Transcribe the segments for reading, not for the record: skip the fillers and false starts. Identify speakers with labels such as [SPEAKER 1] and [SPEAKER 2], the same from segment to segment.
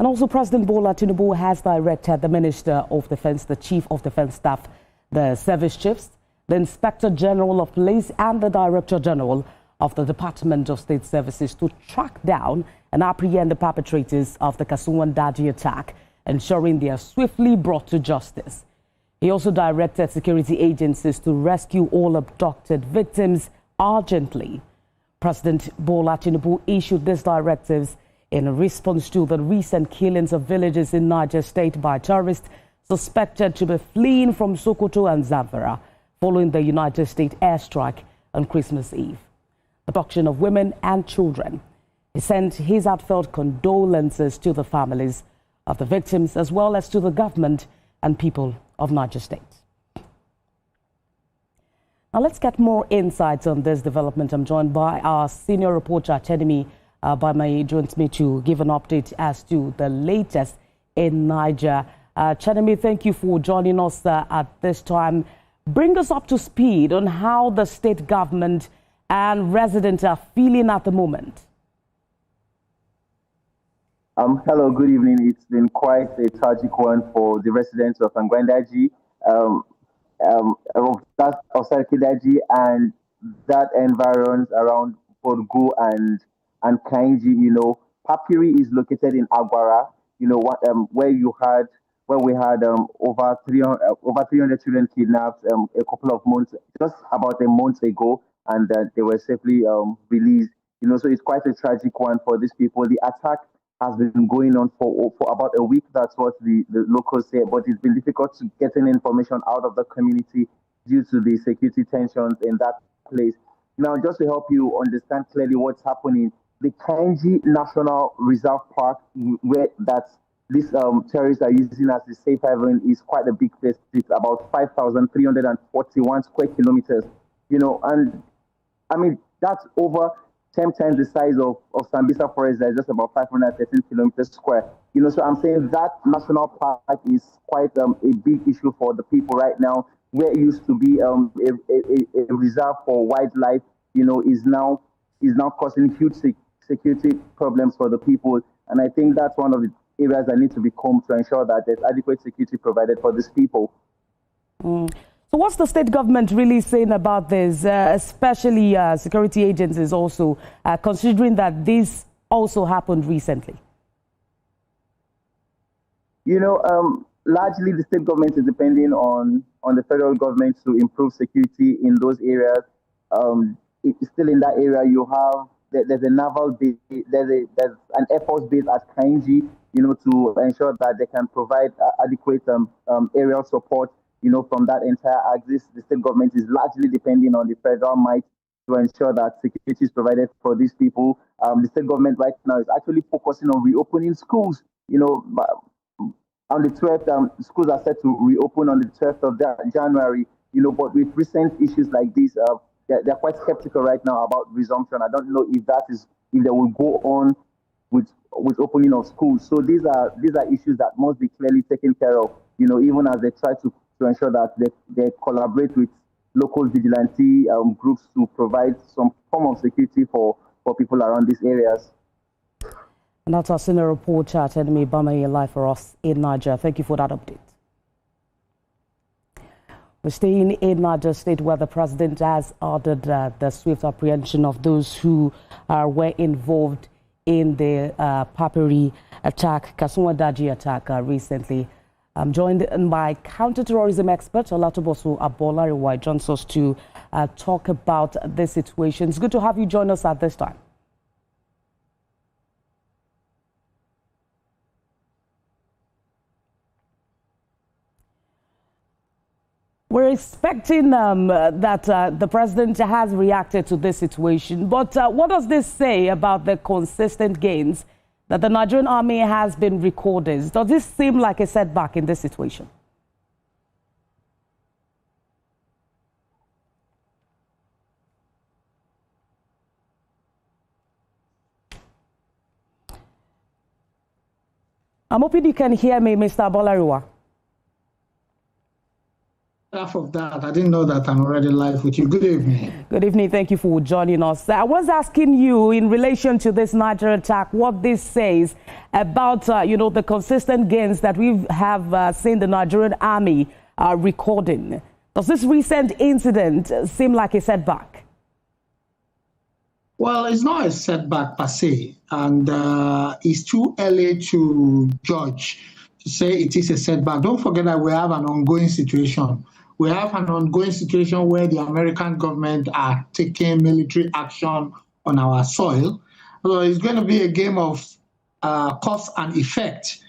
[SPEAKER 1] And also President Bola Tinubu has directed the Minister of Defense, the Chief of Defense Staff, the Service Chiefs, the Inspector General of Police and the Director General of the Department of State Services to track down and apprehend the perpetrators of the Kasuwan Daji attack, ensuring they are swiftly brought to justice. He also directed security agencies to rescue all abducted victims urgently. President Bola Tinubu issued these directives in response to the recent killings of villagers in Niger State by terrorists suspected to be fleeing from Sokoto and Zamfara following the United States airstrike on Christmas Eve. Abduction of women and children. He sent his heartfelt condolences to the families of the victims as well as to the government and people of Niger State. Now let's get more insights on this development. I'm joined by our senior reporter, Chenemi Bamayi, joins me to give an update as to the latest in Niger. Chenemi, thank you for joining us at this time. Bring us up to speed on how the state government and residents are feeling at the moment.
[SPEAKER 2] Hello, good evening. It's been quite a tragic one for the residents of Kasuwan Daji, of Daji, and that environs around Podgo and Kainji. You know, Papiri is located in Agwara. You know, where we had over 300 children kidnapped a couple of months, just about a month ago, and they were safely released. You know, so it's quite a tragic one for these people. The attack has been going on for about a week. That's what the locals say, but it's been difficult to get any information out of the community due to the security tensions in that place. Now, just to help you understand clearly what's happening, the Kainji National Reserve Park, where these terrorists are using as a safe haven, is quite a big place. It's about 5,341 square kilometers, you know, and I mean, that's over 10 times the size of Sambisa Forest. That is just about 513 kilometers square. You know, so I'm saying that national park is quite a big issue for the people right now. Where it used to be a reserve for wildlife, you know, is now causing huge security problems for the people. And I think that's one of the areas that need to be combed to ensure that there's adequate security provided for these people.
[SPEAKER 1] So what's the state government really saying about this, especially security agencies also, considering that this also happened recently? You
[SPEAKER 2] know, largely the state government is depending on the federal government to improve security in those areas. It's still in that area. There's a naval base, there's an Air Force base at Kainji, you know, to ensure that they can provide adequate aerial support. You know, from that entire axis, the state government is largely depending on the federal might to ensure that security is provided for these people. The state government right now is actually focusing on reopening schools. You know, on the 12th, schools are set to reopen on the 12th of January. You know, but with recent issues like this, they're quite skeptical right now about resumption. I don't know if they will go on with opening of schools. So these are issues that must be clearly taken care of. You know, even as they try to ensure that they collaborate with local vigilante groups to provide some form of security for people around these areas.
[SPEAKER 1] And that's our senior reporter, Chenemi Bamayi, live for us in Niger. Thank you for that update. We're staying in Niger State, where the president has ordered the swift apprehension of those who were involved in the Papiri attack, Kasuwan Daji attack recently. I'm joined by counter-terrorism expert Olatobosu Abolariwa joins us to talk about this situation. It's good to have you join us at this time. We're expecting that the president has reacted to this situation. But what does this say about the consistent gains that the Nigerian army has been recording? Does this seem like a setback in this situation? I'm hoping you can hear me, Mr. Abolariwa.
[SPEAKER 3] Half of that, I didn't know that I'm already live with you. Good evening.
[SPEAKER 1] Good evening. Thank you for joining us. I was asking you in relation to this Niger attack, what this says about, the consistent gains that we have seen the Nigerian army recording. Does this recent incident seem like a setback?
[SPEAKER 3] Well, it's not a setback per se, and it's too early to judge, to say it is a setback. Don't forget that we have an ongoing situation. We have an ongoing situation where the American government are taking military action on our soil. So it's going to be a game of cause and effect.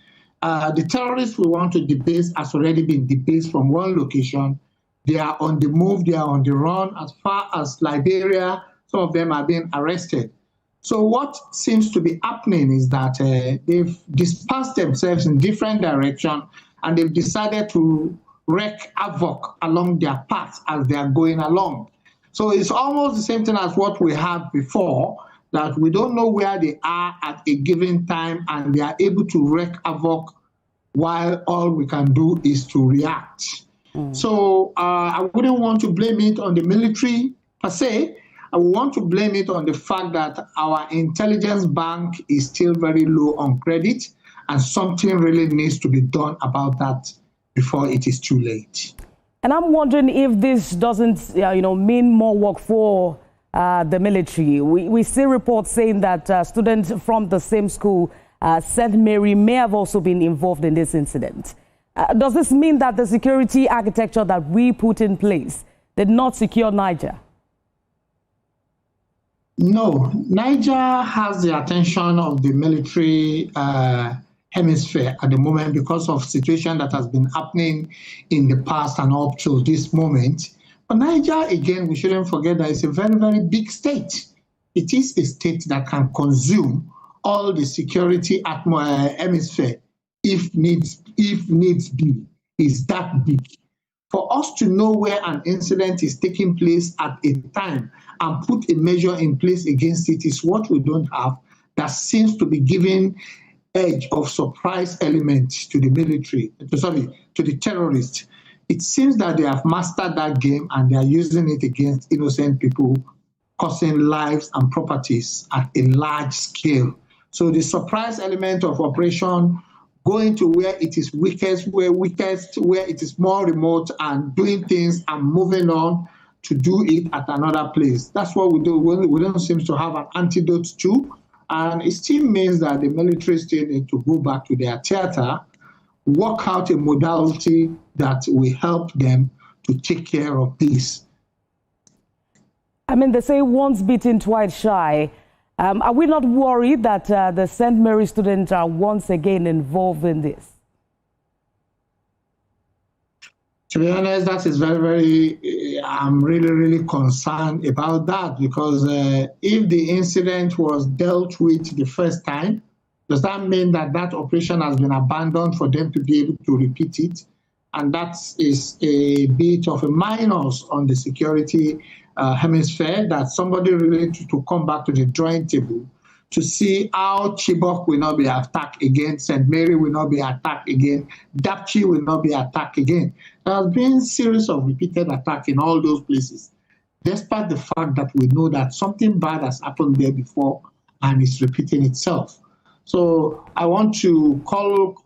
[SPEAKER 3] The terrorists we want to debase has already been debased from one location. They are on the move, they are on the run. As far as Liberia, some of them are being arrested. So what seems to be happening is that they've dispersed themselves in different directions, and they've decided to wreak havoc along their paths as they are going along. So it's almost the same thing as what we had before, that we don't know where they are at a given time, and they are able to wreak havoc while all we can do is to react. So I wouldn't want to blame it on the military per se. I want to blame it on the fact that our intelligence bank is still very low on credit, and something really needs to be done about that before it is too late.
[SPEAKER 1] And I'm wondering if this doesn't, mean more work for the military. We see reports saying that students from the same school, St. Mary, may have also been involved in this incident. Does this mean that the security architecture that we put in place did not secure Niger?
[SPEAKER 3] No, Niger has the attention of the military hemisphere at the moment because of situation that has been happening in the past and up till this moment. But Niger, again, we shouldn't forget that it's a very, very big state. It is a state that can consume all the security hemisphere if needs be. Is that big. For us to know where an incident is taking place at a time and put a measure in place against it is what we don't have. That seems to be giving edge of surprise elements to the military, to the terrorists. It seems that they have mastered that game and they are using it against innocent people, causing lives and properties at a large scale. So the surprise element of operation, going to where it is weakest, where it is more remote, and doing things and moving on to do it at another place. That's what we do. We don't seem to have an antidote to. And it still means that the military still need to go back to their theater, work out a modality that will help them to take care of this.
[SPEAKER 1] I mean, they say once bitten, twice shy. Are we not worried that the St. Mary students are once again involved in this?
[SPEAKER 3] To be honest, that is very, very, I'm really, really concerned about that, because if the incident was dealt with the first time, does that mean that that operation has been abandoned for them to be able to repeat it? And that is a bit of a minus on the security hemisphere, that somebody really need to come back to the drawing table to see how Chibok will not be attacked again, St. Mary will not be attacked again, Dapchi will not be attacked again. There has been a series of repeated attacks in all those places, despite the fact that we know that something bad has happened there before and it's repeating itself. So I want to call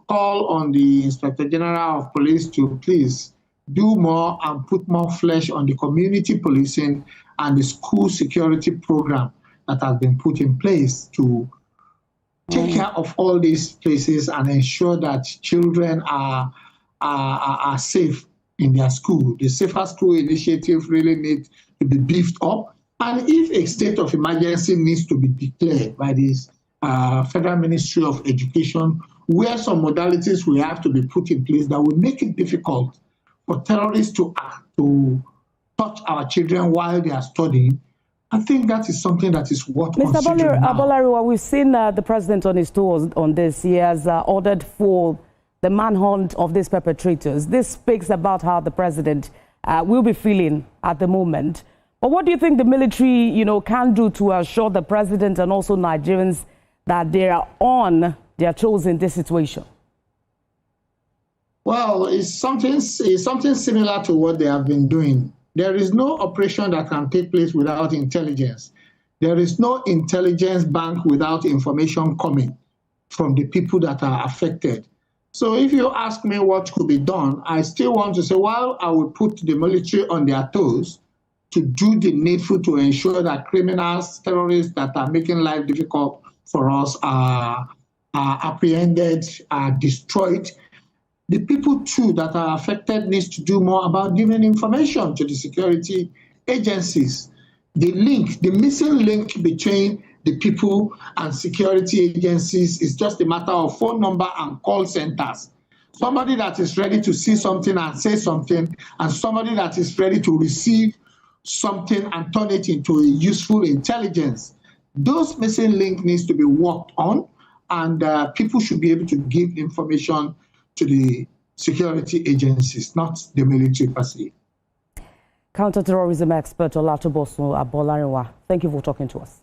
[SPEAKER 3] on the Inspector General of Police to please do more and put more flesh on the community policing and the school security program that has been put in place to take care of all these places and ensure that children are safe in their school. The Safer School Initiative really needs to be beefed up. And if a state of emergency needs to be declared by this Federal Ministry of Education, where some modalities will have to be put in place that will make it difficult for terrorists to touch our children while they are studying, I think that is something that is worth considering.
[SPEAKER 1] Mr. Bolariwa, we've seen the president on his tours on this. He has ordered for the manhunt of these perpetrators. This speaks about how the president will be feeling at the moment. But what do you think the military, can do to assure the president and also Nigerians that they are on their toes in this situation?
[SPEAKER 3] Well, it's something similar to what they have been doing. There is no operation that can take place without intelligence. There is no intelligence bank without information coming. from the people that are affected. So if you ask me what could be done, I still want to say, well, I will put the military on their toes to do the needful to ensure that criminals, terrorists that are making life difficult for us are apprehended, are destroyed. The people too that are affected needs to do more about giving information to the security agencies. The link, the missing link between the people and security agencies is just a matter of phone number and call centers. Somebody that is ready to see something and say something, and somebody that is ready to receive something and turn it into a useful intelligence. Those missing links needs to be worked on, and people should be able to give information to the security agencies, not the military per se.
[SPEAKER 1] Counter-terrorism expert Olatobosun Abolariwa, thank you for talking to us.